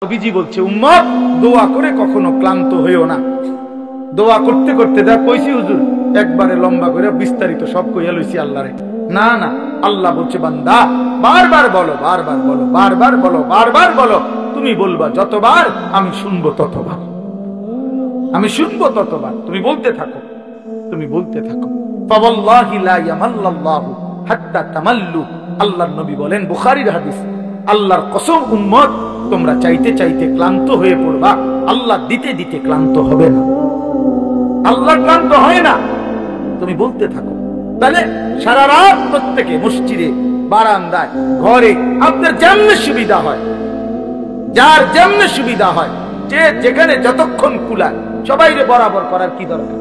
নবীজি বলছে উম্মত দোয়া করে কখনো ক্লান্ত হইও না। দোয়া করতে করতে যা কইছি হুজুর একবারে লম্বা করে বিস্তারিত সব কইয়া লইছি আল্লাহরে। না না, আল্লাহ বলছে বান্দা বারবার বলো, বারবার বলো, বারবার বলো, বারবার বলো। তুমি বলবা যতবার আমি শুনবো ততবার, আমি শুনবো ততবার। তুমি বলতে থাকো, তুমি বলতে থাকো। ফাওয়াল্লাহি লা ইয়ামাল্লাল্লাহু হাত্তা তামাল্লু। আল্লাহর নবী বলেন, বুখারীর হাদিস, আল্লাহর কসম উম্মত তোমরা চাইতে চাইতে ক্লান্ত হয়ে পড়বা, আল্লাহ দিতে দিতে ক্লান্ত হবে না। আল্লাহ ক্লান্ত হয় না, তুমি বলতে থাকো। তাহলে সারা রাত প্রত্যেকে মসজিদে, বারান্দায়, ঘরে আপনার যেমন সুবিধা হয়, যার যেমন সুবিধা হয়, যে যেখানে যতক্ষণ কুলায় সবাইরে বরাবর করার কি দরকার?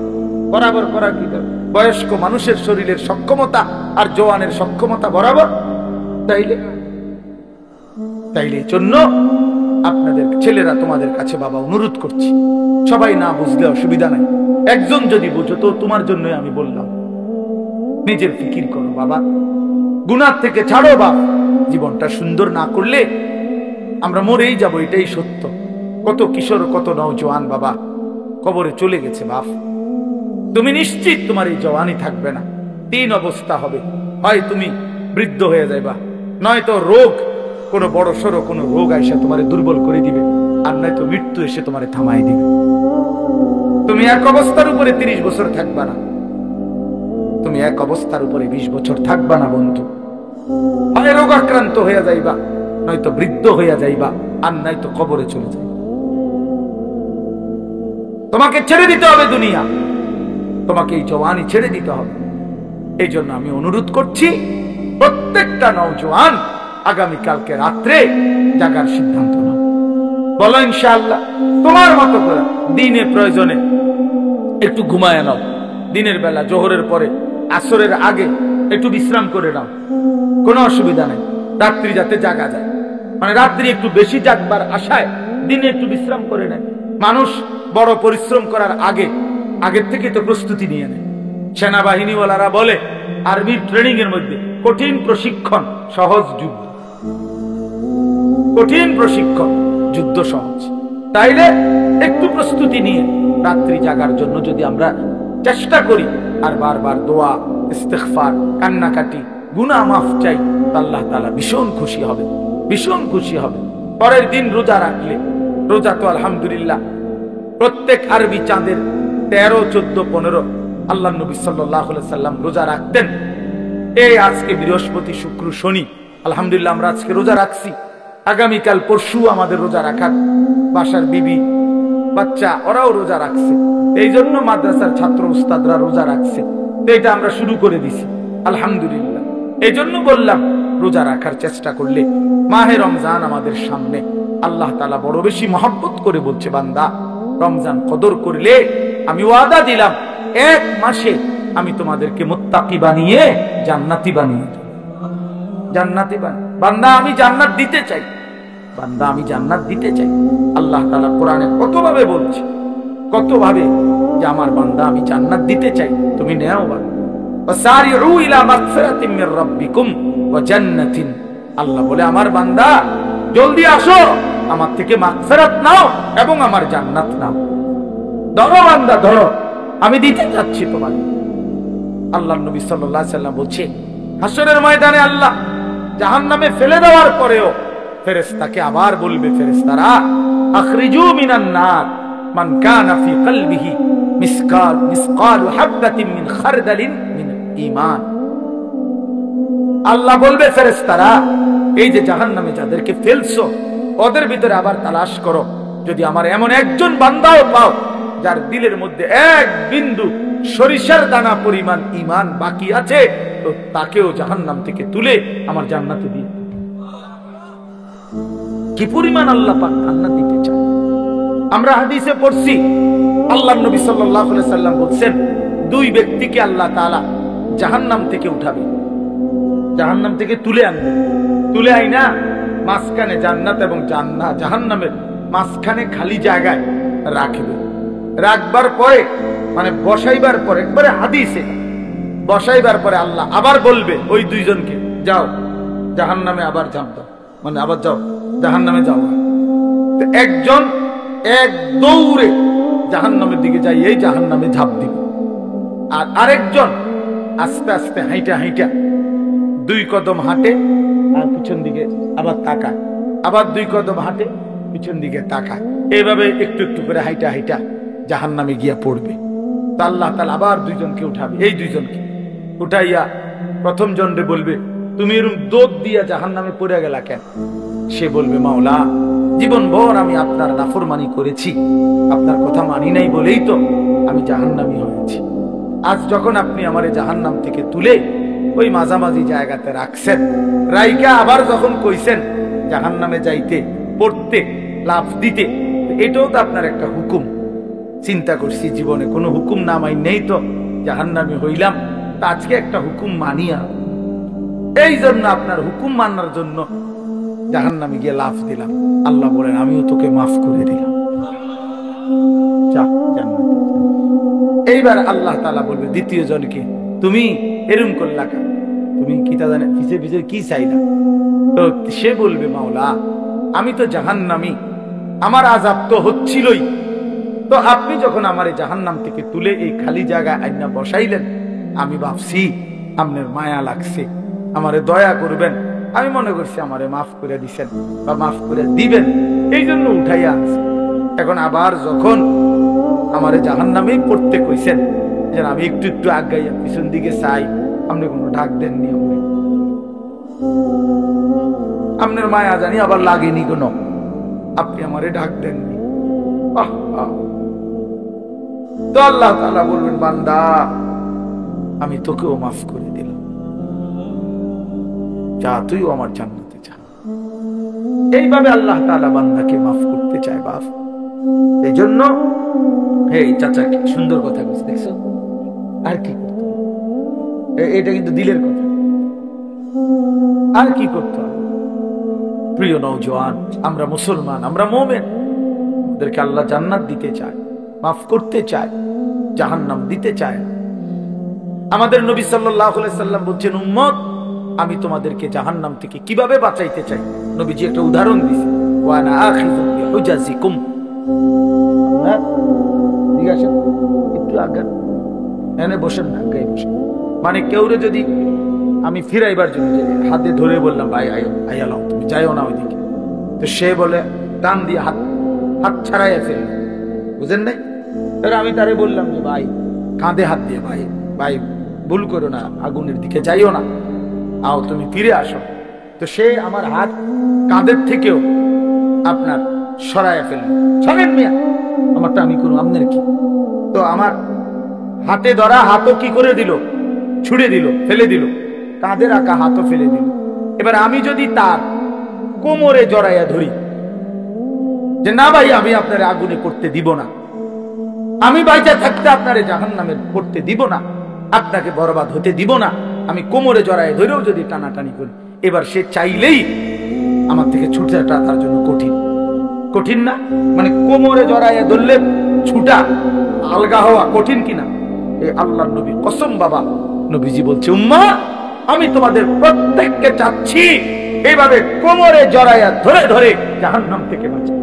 বরাবর করার কি দরকার? বয়স্ক মানুষের শরীরের সক্ষমতা আর জওয়ানের সক্ষমতা বরাবর। তাইলে তাইলে জন্য আপনাদের ছেলেরা তোমাদের কাছে বাবা অনুরোধ করছি, সবাই না বুঝলে অসুবিধা নাই, একজন যদি বুঝো তো তোমার জন্যই আমি বললাম, নিজের ফিকির করো বাবা, গুনাহ থেকে ছাড়ো বাবা। জীবনটা সুন্দর না করলে আমরা মরেই যাব, এটাই সত্য। কত কিশোর, কত নওজোয়ান বাবা কবরে চলে গেছে বাপ। তুমি নিশ্চিত তোমার এই জওয়ানি থাকবে না, তিন অবস্থা হবে, হয় তুমি বৃদ্ধ হয়ে যাইবা, নয়তো রোগ, কোনো বড় সড়ো কোনো রোগ আইসা তোমারে দুর্বল করে দিবে, আর নয়তো মৃত্যু এসে তোমারে থামাই দিবে। তুমি এক অবস্থার উপরে 30 বছর থাকবা না, তুমি এক অবস্থার উপরে 20 বছর থাকবা না বন্ধু। হয় রোগ আক্রান্ত হইয়া যাইবা, নয়তো বৃদ্ধ হইয়া যাইবা, আর নয়তো কবরে চলে যাইবা। তোমাকে ছেড়ে দিতে হবে দুনিয়া, তোমাকে এই জওয়ানি ছেড়ে দিতে হবে। এই জন্য আমি অনুরোধ করছি প্রত্যেকটা নওজোয়ান আগামীকালকে রাত্রে জাগার সিদ্ধান্ত নাও। বলো ইনশাআল্লাহ তোমার মতো করে দিনে প্রয়োজনে একটু ঘুমায় নাও, দিনের বেলা জোহরের পরে আসরের আগে একটু বিশ্রাম করে নাও, কোনো অসুবিধা নেই। রাত্রি যাতে জাগা যায়, মানে রাত্রি একটু বেশি জাগবার আশায় দিনে একটু বিশ্রাম করে নেয়। মানুষ বড় পরিশ্রম করার আগের থেকে তো প্রস্তুতি নিয়ে নেয়। সেনাবাহিনীওয়ালারা বলে আর্মি ট্রেনিং এর মধ্যে কঠিন প্রশিক্ষণ, সহজ যুদ্ধ। কঠিন প্রশিক্ষণ, যুদ্ধ সহজ। তাইলে একটু প্রস্তুতি নিয়ে রাত্রি জাগার জন্য যদি আমরা চেষ্টা করি আর বারবার দোয়া, ইস্তিগফার, কান্নাকাটি, গুনাহ মাফ চাই, আল্লাহ তাআলা ভীষণ খুশি হবে, ভীষণ খুশি হবে। পরের দিন রোজা রাখলে, রোজা তো আলহামদুলিল্লাহ প্রত্যেক আরবি চাঁদের 13, 14, 15 আল্লাহ নবী সাল্লাল্লাহু আলাইহি সাল্লাম রোজা রাখতেন। এই আজকে বৃহস্পতি, শুক্র, শনি, আলহামদুলিল্লাহ আমরা আজকে রোজা রাখছি। আগামীকাল পরশু আমাদের রোজা রাখার, বাসার বিবি বাচ্চা ওরাও রোজা রাখছে, এই জন্য মাদ্রাসার ছাত্র উস্তাদরা রোজা রাখছে। তো এটা আমরা শুরু করে দিছি আলহামদুলিল্লাহ। এই জন্য বললাম রোজা রাখার চেষ্টা করলে, মাহে রমজান আমাদের সামনে, আল্লাহ তাআলা বড় বেশি মহব্বত করে বলছে বান্দা রমজান কদর করলে আমি ওয়াদা দিলাম 1 মাসে আমি তোমাদেরকে মুত্তাকি বানিয়ে জান্নাতি বানিয়ে দেব। জান্নাতি বান্দা আমি জান্নাত দিতে চাই, বান্দা আমি জান্নাত দিতে চাই। আল্লাহ তাআলা কোরআনে কতভাবে বলছে, কতভাবে যে আমার বান্দা আমি জান্নাত দিতে চাই, তুমি নেও বান্দা। ওয়াসারিউ ইলা মাগফিরাতিন মির রাব্বিকুম ওয়া জান্নাতিন। আল্লাহ বলে আমার বান্দা জলদি আসো, আমার থেকে মাগফিরাত নাও এবং আমার জান্নাত নাও। ধরো বান্দা ধরো, আমি দিতে যাচ্ছি তোমাকে। আল্লাহর নবী সাল্লাল্লাহু আলাইহি সাল্লাম বলছে হাসরের ময়দানে আল্লাহ জাহান্নামে ফেলে দেওয়ার পরেও ফেরেশতাকে আবার বলবে, ফেরেশতারা আখরিজু মিনান নার মান কানা ফি কলবিহি মিসকাল হাববাতিন মিন খারদালিন মিন ঈমান। আল্লাহ বলবে ফেরেশতারা এই যে জাহান্নামে যাদেরকে ফেলছো ওদের ভিতরে আবার তালাশ করো, যদি আমার এমন একজন বান্দাও পাও যার দিলের মধ্যে 1 বিন্দু সরিষার দানা পরিমাণ ঈমান বাকি আছে, তো তাকেও জাহান্নাম থেকে তুলে আমার জান্নাতে দিয়ে। কি পরিমাণ আল্লাহ পাক জান্নাত দিতে চায়। আমরা হাদিসে পড়ছি আল্লাহর নবী সাল্লাল্লাহু আলাইহি সাল্লাম বলেন 2 ব্যক্তিকে আল্লাহ তাআলা জাহান্নাম থেকে উঠাবে, জাহান্নাম থেকে তুলে আনবে। তুলে আইনা মাঝখানে জান্নাত এবং জাহান্নামের মাঝখানে খালি জায়গায় রাখবে। রাখবার পরে মানে বসাইবার পরে, একবারে হাদিসে বসাইবার পরে আল্লাহ আবার বলবে ওই 2 জনকে, যাও জাহান্নামে আবার ঝাঁপ দাও, মানে আবার যাও জাহান্নামে যাও। একজন এক দৌড়ে জাহান্নামের দিকে যাই, এই জাহান্নামে ঝাঁপ দিব। আর আরেকজন আস্তে আস্তে হাইটা হাইটা 2 কদম হাঁটে আর পিছন দিকে আবার তাকায়, আবার 2 কদম হাঁটে পিছন দিকে তাকায়, এইভাবে একটু একটু করে হাইটা হাইটা জাহান্নামে গিয়া পড়বে। তা আল্লাহ তাআলা আবার 2 জনকে উঠাবে। এই 2 জনকে উঠাইয়া প্রথম জনরে বলবে, তুমি এরকম দোদ দিয়া জাহান্নামে পড়ে গেলা কেন? সে বলবে, মাওলা, জীবন ভর আমি আপনার নাফরমানি করেছি, আপনার কথা মানি নাই বলেই তো আমি জাহান্নামী হয়েছি। আজ যখন আপনি আমারে জাহান্নাম থেকে তুলে ওই মাঝামাঝি জায়গাতে রাখছেন, রাইকা আবার যখন কইছেন জাহান্নামে যাইতে, পড়তে, লাফ দিতে, এটাও তো আপনার একটা হুকুম। চিন্তা করছি জীবনে কোনো হুকুম না মাই নেই তো জাহান্নামী হইলাম, তা আজকে একটা হুকুম মানিয়া, এই জন্য আপনার হুকুম মানার জন্য জাহান্নামে গিয়ে লাফ দিলাম। আল্লাহ বলেন, আমিও তোকে মাফ করে দিলাম, যা জান্নাতে। এইবার আল্লাহ তাআলা বলবে দ্বিতীয় জনকে, তুমি এরকম করলা কেন? তুমি কি তা জানে পিছে পিছে কি চাইলা? তো সে বলবে, মাওলা, আমি তো জাহান্নামী, আমার আযাব তো হচ্ছিলই, তো আপনি যখন আমারে জাহান্নাম থেকে তুলে এই খালি জায়গায় আইনা বসাইলেন, আমি ভাবছি আপনার মায়া লাগছে, আমারে দয়া করবেন, আমি মনে করছি আমারে মাফ করে দিছেন বা মাফ করে দিবেন, এই জন্য উঠাইয়া আনছি। এখন আবার যখন আমারে জাহান্নামেই পড়তে কইছেন, যেন আমি একটু একটু আগাইয়া পিছন দিকে চাই, আপনি কোনো ডাক দেননি, আপনার মায়া জানি আবার লাগেনি কোনো, আপনি আমারে ডাক দেননি। তো আল্লাহ তাআলা বলবেন, বান্দা, আমি তোকেও মাফ করে দিলাম, যা তুইও আমার জান্নাতে যা। এইভাবে আল্লাহ তাআলা বান্দাকে মাফ করতে চায়। বাপ, এই জন্য এই চাচা কি সুন্দর কথা বলছে, দেখছো? আর কি করতে, এটা কিন্তু দিলের কথা। আর কি করতে হবে? প্রিয় নওজোয়ান, আমরা মুসলমান, আমরা মুমিন, আমাদেরকে আল্লাহ জান্নাত দিতে চায়, মাফ করতে চায়, জাহান্নাম দিতে চায়। আমাদের নবী সাল্লাল্লাহু আলাইহি সাল্লাম বলছেন, উম্মত, আমি তোমাদেরকে জাহান্নাম থেকে কিভাবে বাঁচাইতে চাই। নবীজি একটা উদাহরণ দিয়েছেন, ওয়া আনা আখিযু বিহুজাজিকুম। ঠিক আছে, একটু আগে এনে বসেন না, আগে বসেন। মানে কেউরে যদি আমি ফিরাইবার জন্য হাতে ধরে বললাম, ভাই আইয়ালাও, তুমি যাইও না ওইদিকে, তো সে বলে টান দিয়ে হাত ছাড়াইয়া ফেলল, বুঝেন নাই? আমি তারে বললাম যে ভাই, কাঁধে হাত দিয়ে, ভাই ভাই ভুল করো না, আগুনের দিকে যাইও না, আও তুমি ফিরে আসো। তো সে আমার হাত কাঁধের থেকেও আপনার সরাইয়া ফেলল, সরেন মিয়া, আমারটা আমি করুন, আপনার কি? তো আমার হাতে ধরা হাতও কি করে দিল, ছুড়ে দিল, ফেলে দিল, কাঁধে রাখা হাতও ফেলে দিল। এবার আমি যদি তার কোমরে জড়াইয়া ধরি যে না ভাই, আমি আপনার আগুনে করতে দিব না, আমি বাইচা থাকতে আপনারে জাহান্নামে করতে দিব না, আপনাকে বরবাদ হতে দিব না, আমি কোমরে জড়ায় ধরেও যদি টানাটানি করি, এবার সে চাইলেই আমার থেকে ছুটাটা তার জন্য কঠিন। কঠিন না? মানে কোমরে জড়ায় ধরলে ছুটা, আলগা হওয়া কঠিন কিনা? এই আল্লাহর নবী কসম, বাবা, নবীজি বলছে, উম্মা, আমি তোমাদের প্রত্যেককে চাচ্ছি এইভাবে কোমরে জড়াইয়া ধরে ধরে জাহান্নাম থেকে বাঁচাও।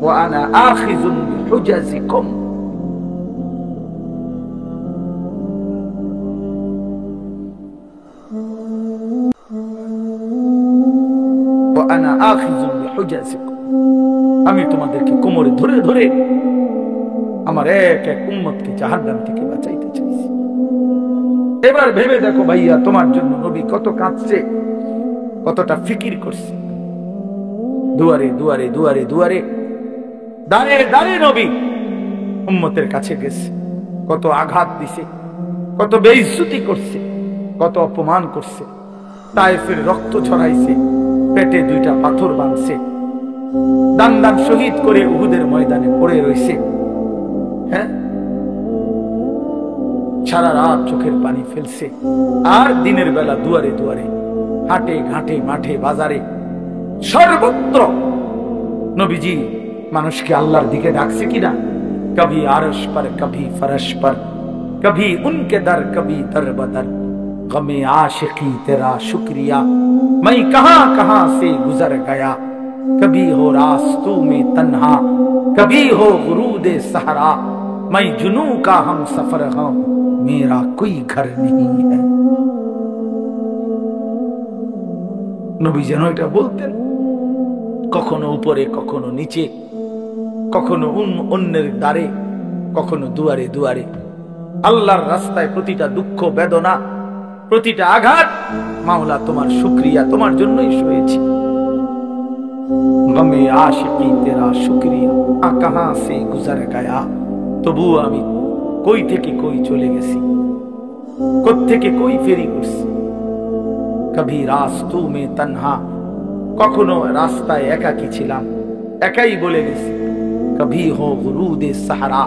ওয়া আনা আখিযুন বিহুজাজিকুম। ওয়া আনা আখিযুন বিহুজাজিকুম। আমি তোমাদেরকে কোমরে ধরে ধরে আমার এক এক উম্মতকে জাহান্নাম থেকে বাঁচাইতে চাইছি। এবার ভেবে দেখো ভাইয়া, তোমার জন্য নবী কত কাঁদছে, কতটা ফিকির করছে। দুয়ারে দুয়ারে দুয়ারে দুয়ারে, দাঁড়ে দাঁড়ে নবী উম্মতের কাছে গেছে, কত আঘাত দিছে, কত বেইজ্জতি করছে, কত অপমান করছে। তায়েফের রক্ত ছড়াইছে, পেটে 2টা পাথর বাঁধছে, দান দান শহীদ করে উহুদের ময়দানে পড়ে রইছে। হ্যাঁ, সারা রাত চোখের পানি ফেলছে। আর দিনের বেলা দুয়ারে দুয়ারে, হাটে ঘাটে, মাঠে বাজারে, সর্বত্র নবীজি মানুষকে আল্লাহর দিকে ডাকছে কিনা? কবি আরশ पर कभी फरश पर, कभी उनके दर कभी दर बदर, गमे आशिकी तेरा शुक्रिया, मैं कहां कहां से गुजर गया, कभी हो रास्तों में तन्हा, कभी हो गुरूदे सहरा, मैं जुनू का हम सफर हूं, मेरा कोई घर नहीं है। নবী যেন এটা বলতেন, কখনো উপরে কখনো নিচে, কখনো অন্যের দ্বারে কখনো দুয়ারে দুয়ারে। আল্লাহর রাস্তায় প্রতিটা দুঃখ বেদনা, প্রতিটা আঘাত, মাওলা তোমার শুকরিয়া, তোমার জন্যই সয়েছি। গমে আশিকি তেরা শুকরিয়া কাহা সে গুজর গয়া, তবুও আমি কই থেকে কই চলে গেছি, কোত্থেকে কই ফেরি করছি। কবি রাস্তু মে তনহা, কখনো রাস্তায় একাকী ছিলাম, একাই বলে গেছি। কবি হো গুরুদে সাহারা,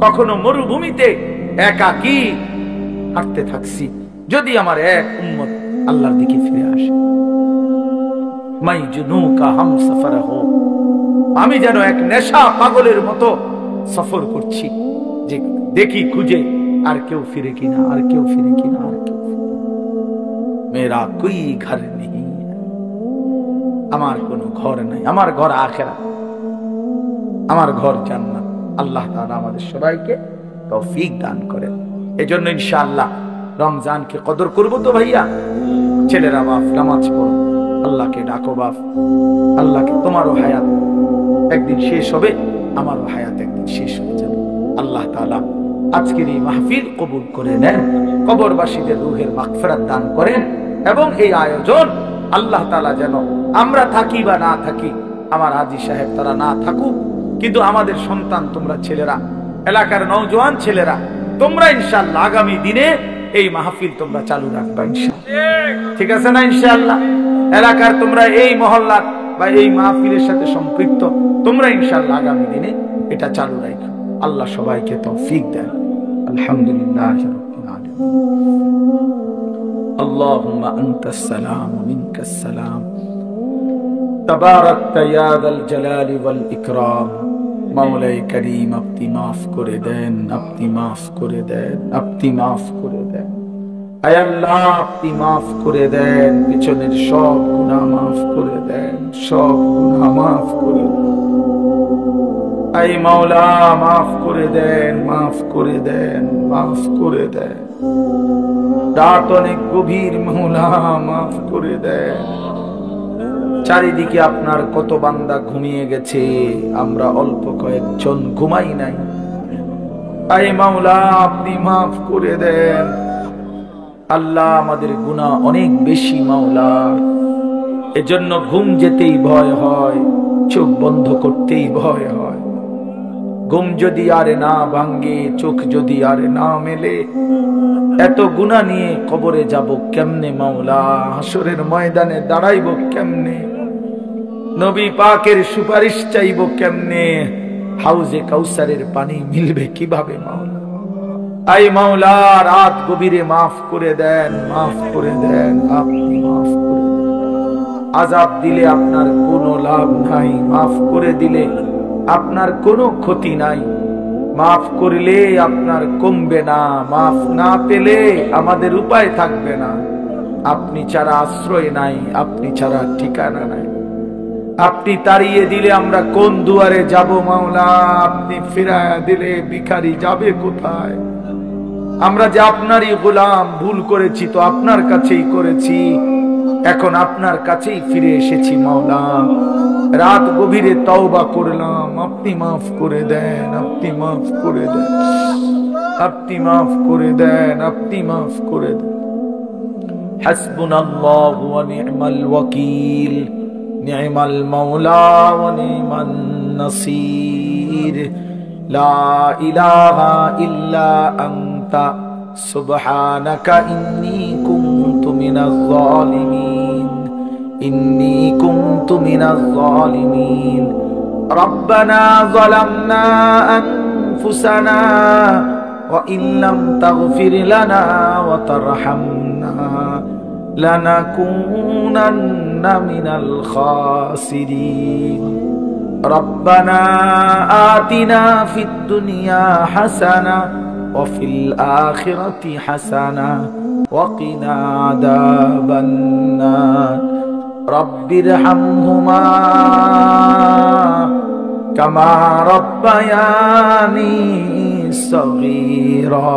কখনো মরুভূমিতে একাকী হাঁটতে থাকছি। যদি আমার এক উম্মত আল্লাহর দিকে ফিরে আসে, মাই জুনু কা হাম সফর হো, আমি যেন এক নেশা পাগলের মতো সফর করছি, যে দেখি খুঁজে আর কেউ ফিরে কিনা, আর কেউ ফিরে কিনা, আর কেউ। মেরা কোই ঘর নেই, আমার কোনো ঘর নাই, আমার ঘর আখিরাত, আমার ঘর জান্নাত। আল্লাহ তাআলা আমাদের সবাইকে তৌফিক দান করেন। এজন্য ইনশাআল্লাহ রমজানকে কদর করব তো ভাইয়া। ছেলেরা বাপ নামাজ পড়ো, আল্লাহকে ডাকো বাপ, আল্লাহকে। তোমারও হায়াত একদিন শেষ হবে, আমারও হায়াত একদিন শেষ হয়ে যাবে। আল্লাহ তাআলা আজকের এই মাহফিল কবুল করে নেন, কবরবাসীদের রূহের মাগফিরাত দান করেন, এবং এই আয়োজন আল্লাহ তাআলা যেন আমরা থাকি বা না থাকি, আমার হাজী সাহেব তারা না থাকুক, কিন্তু আমাদের সন্তান তোমরা ছেলেরা, এলাকার নওজোয়ান ছেলেরা, তোমরা ইনশাআল্লাহ আগামী দিনে এই মাহফিল তোমরা চালু রাখবা ইনশাআল্লাহ। ঠিক আছে না? ইনশাআল্লাহ এলাকার তোমরা এই মহল্লার বা এই মাহফিলের সাথে সম্পৃক্ত, তোমরা ইনশাআল্লাহ আগামী দিনে এটা চালু রাখো। আল্লাহ সবাইকে তৌফিক দেন। আলহামদুলিল্লাহ রাব্বিল আলামিন। আল্লাহুম্মা আনতাস সালাম ওয়া মিনকাস সালাম, তাবারাকতা ইয়া যাল জালালি ওয়াল ইকরাম। মাওলাই করিম আপনি মাফ করে দেন, আপনি মাফ করে দেন, আপনি মাফ করে দেন। আয় আল্লাহ আপনি মাফ করে দেন, পিছনের সব গুনাহ মাফ করে দেন, সব গুনাহ মাফ করে দেন। আয় মাওলা মাফ করে দেন, মাফ করে দেন, মাফ করে দেন। রাত অনেক গভীর, মাওলা মাফ করে দেন। চারিদিকে আপনার কত বান্দা ঘুমিয়ে গেছে, আমরা অল্প কয়েকজন ঘুমাই নাই। আয় মাওলা আপনি মাফ করে দেন। আল্লাহ আমাদের গুনাহ অনেক বেশি মাওলা, এজন্য ঘুম যেতেই ভয় হয়, চোখ বন্ধ করতেই ভয় হয়। ঘুম যদি আরে না ভাঙ্গে, চোখ যদি আরে না মেলে, এত গুনাহ নিয়ে কবরে যাব কেমনে মাওলা? হাসরের ময়দানে দাঁড়াইব কেমনে? নবী পাকের সুপারিশ চাইব কেমনে? হাউজে কাউসারের পানি মিলবে কিভাবে মাওলা? আই মাওলা রাত গভীরে মাফ করে দেন, মাফ করে দেন, আপনি মাফ করে দেন। আযাব দিলে আপনার কোনো লাভ নাই, মাফ করে দিলে আপনার কোনো ক্ষতি নাই। মাফ করলে আপনার কমবে না, মাফ না পেলে আমাদের উপায় থাকবে না। আপনি ছাড়া আশ্রয় নাই, আপনি ছাড়া ঠিকানা নাই। আপনি তাড়িয়ে দিলে আমরা কোন দুয়ারে যাব মাওলা? আপনি ফিরায়া দিলে ভিখারি যাবে কোথায়? আমরা যে আপনারই গোলাম, ভুল করেছি তো আপনার কাছেই করেছি, এখন আপনার কাছেই ফিরে এসেছি মাওলা। রাত গভীরে তওবা করলাম, আপনি মাফ করে দেন, আপনি মাফ করে দেন, আপনি মাফ করে দেন, আপনি মাফ করে দেন। হাসবুনাল্লাহু ওয়া নি'মাল ওয়াকিল, নি'মাল মাওলা ওয়া নি'মান নাসির। লা ইলাহা ইল্লা আনতা সুবহানাকা ইন্নী কুনতু মিনাজ জালিমিন, ইন্নী কুনতু মিনাজ জালিমিন। রব্বানা যালামনা আনফুসানা ওয়া ইন লাম তাগফির লানা ওয়া তারহামনা লানাকুনান্না মিনাল খাসিরিন। রব্বানা আতিনা ফিদ দুনিয়া হাসানা ওয়া ফিল আখিরাতি হাসানা ওয়া কিনা আযাবান নার। রব্বিরহামহুমা কামা রব্বায়ানি সগীরা।